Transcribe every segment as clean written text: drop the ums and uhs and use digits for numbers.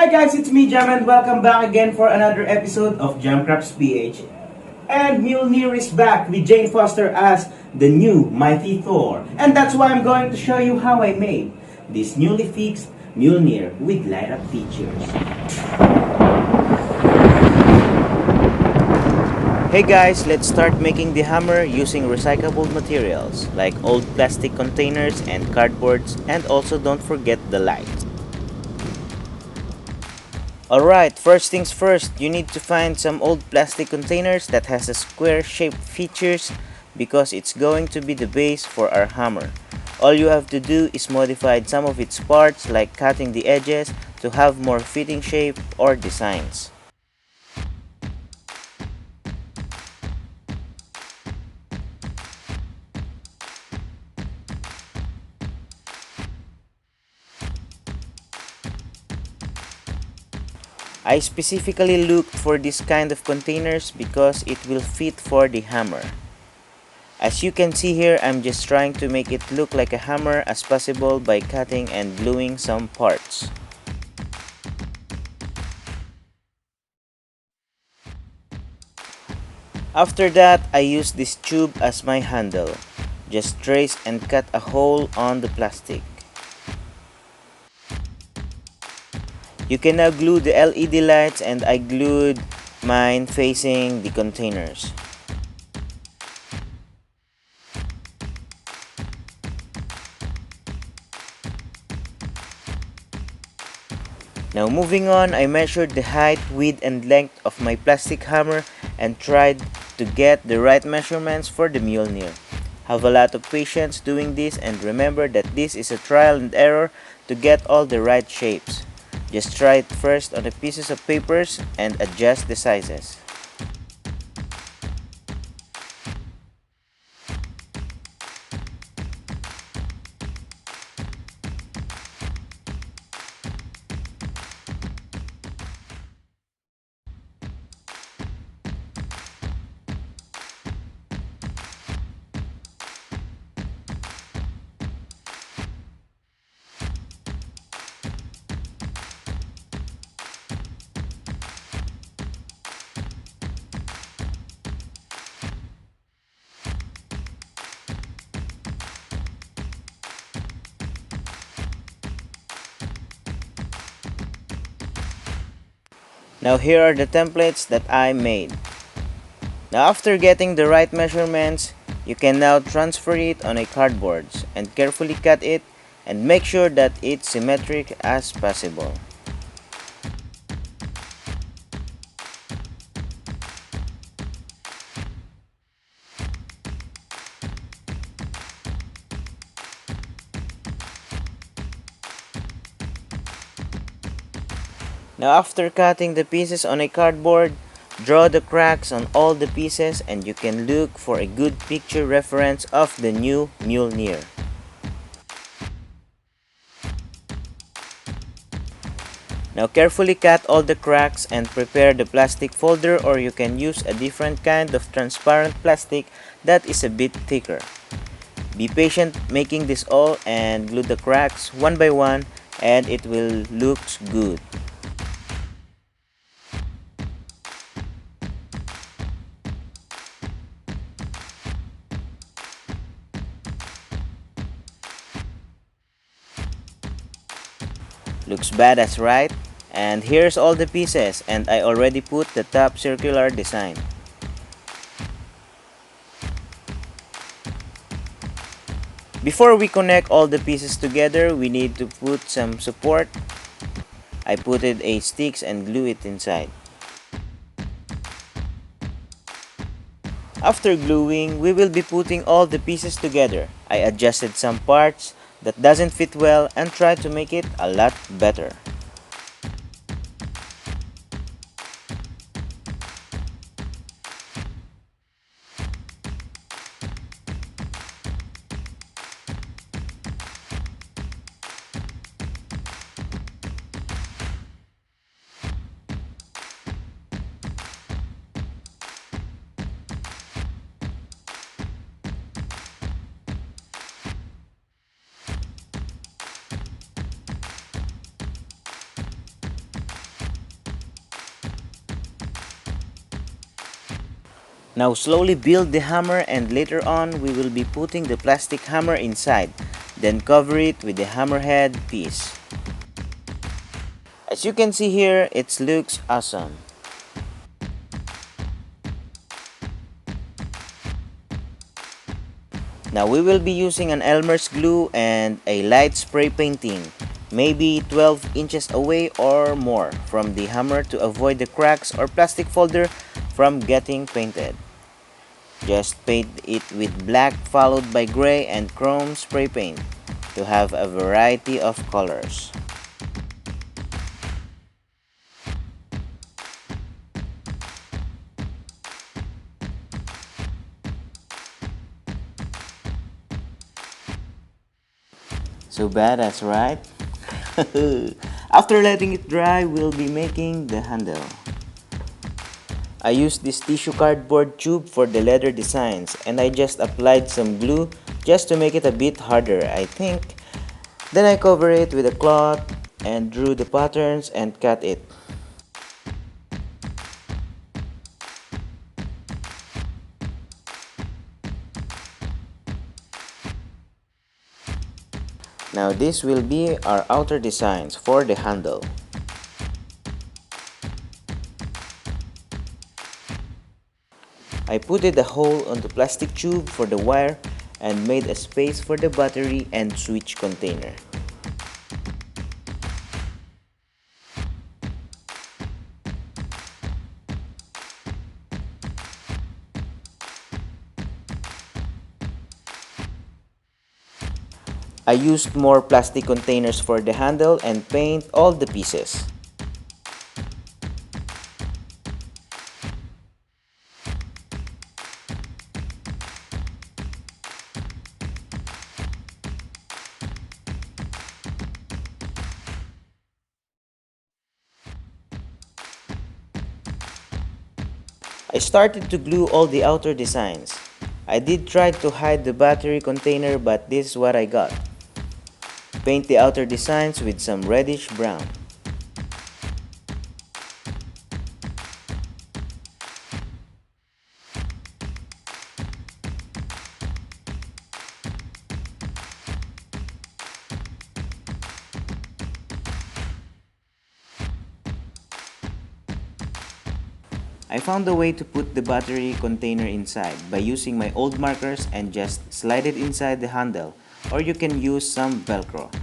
Hi guys, it's me Jam and welcome back again for another episode of Jamcraps PH. And Mjolnir is back with Jane Foster as the new Mighty Thor. And that's why I'm going to show you how I made this newly fixed Mjolnir with light up features. Hey guys, let's start making the hammer using recyclable materials like old plastic containers and cardboards, and also don't forget the light. Alright, first things first, you need to find some old plastic containers that has a square shaped features because it's going to be the base for our hammer. All you have to do is modify some of its parts like cutting the edges to have more fitting shape or designs. I specifically looked for this kind of containers because it will fit for the hammer. As you can see here, I'm just trying to make it look like a hammer as possible by cutting and gluing some parts. After that, I use this tube as my handle. Just trace and cut a hole on the plastic. You can now glue the LED lights, and I glued mine facing the containers. Now moving on, I measured the height, width, and length of my plastic hammer and tried to get the right measurements for the Mjolnir. Have a lot of patience doing this, and remember that this is a trial and error to get all the right shapes. Just try it first on the pieces of papers and adjust the sizes. Now here are the templates that I made. Now after getting the right measurements, you can now transfer it on a cardboard and carefully cut it and make sure that it's symmetric as possible. Now after cutting the pieces on a cardboard, draw the cracks on all the pieces and you can look for a good picture reference of the new Mjolnir. Now carefully cut all the cracks and prepare the plastic folder, or you can use a different kind of transparent plastic that is a bit thicker. Be patient making this all and glue the cracks one by one and it will look good. Looks badass, right? And here's all the pieces, and I already put the top circular design. Before we connect all the pieces together, we need to put some support. I put a sticks and glue it inside. After gluing, we will be putting all the pieces together. I adjusted some parts that doesn't fit well and tried to make it a lot better. Now slowly build the hammer, and later on we will be putting the plastic hammer inside, then cover it with the hammerhead piece. As you can see here, it looks awesome. Now we will be using an Elmer's glue and a light spray painting, maybe 12 inches away or more from the hammer to avoid the cracks or plastic folder from getting painted. Just paint it with black followed by gray and chrome spray paint to have a variety of colors. So badass, right? After letting it dry, we'll be making the handle. I used this tissue cardboard tube for the leather designs, and I just applied some glue just to make it a bit harder, I think. Then I cover it with a cloth and drew the patterns and cut it. Now this will be our outer designs for the handle. I putted a hole on the plastic tube for the wire and made a space for the battery and switch container. I used more plastic containers for the handle and paint all the pieces. I started to glue all the outer designs. I did try to hide the battery container, but this is what I got. Paint the outer designs with some reddish brown. I found a way to put the battery container inside by using my old markers and just slide it inside the handle, or you can use some velcro.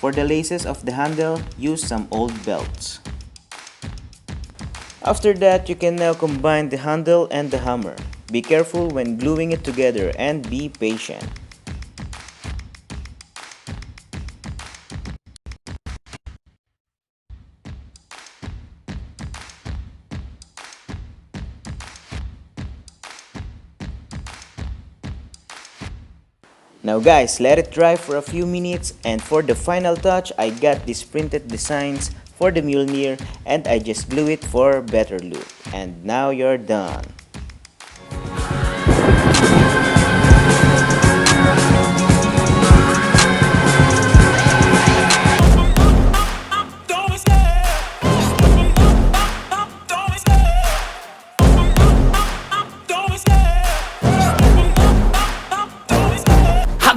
For the laces of the handle, use some old belts. After that, you can now combine the handle and the hammer. Be careful when gluing it together and be patient. Now guys, let it dry for a few minutes, and for the final touch, I got these printed designs for the Mjolnir and I just glue it for better look. And now you're done.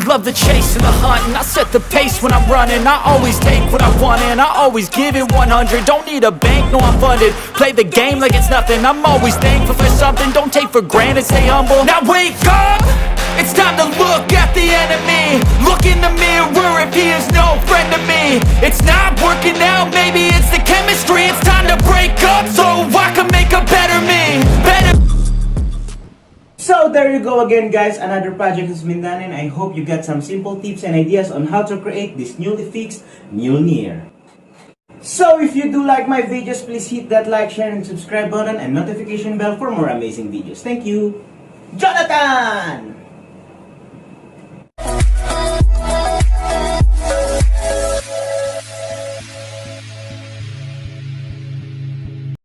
Love the chase and the hunt, and I set the pace when I'm running. I always take what I want and I always give it 100. Don't need a bank, no I'm funded. Play the game like it's nothing. I'm always thankful for something. Don't take for granted, stay humble. Now wake up! It's time to look at the enemy. Look in the mirror if he is no friend to me. It's not working out, maybe it's the chemistry. It's time to break up so I can make a better me. Better. So there you go again guys, another project has been done, and I hope you got some simple tips and ideas on how to create this newly fixed Mjolnir. So if you do like my videos, please hit that like, share, and subscribe button and notification bell for more amazing videos. Thank you, Jonathan!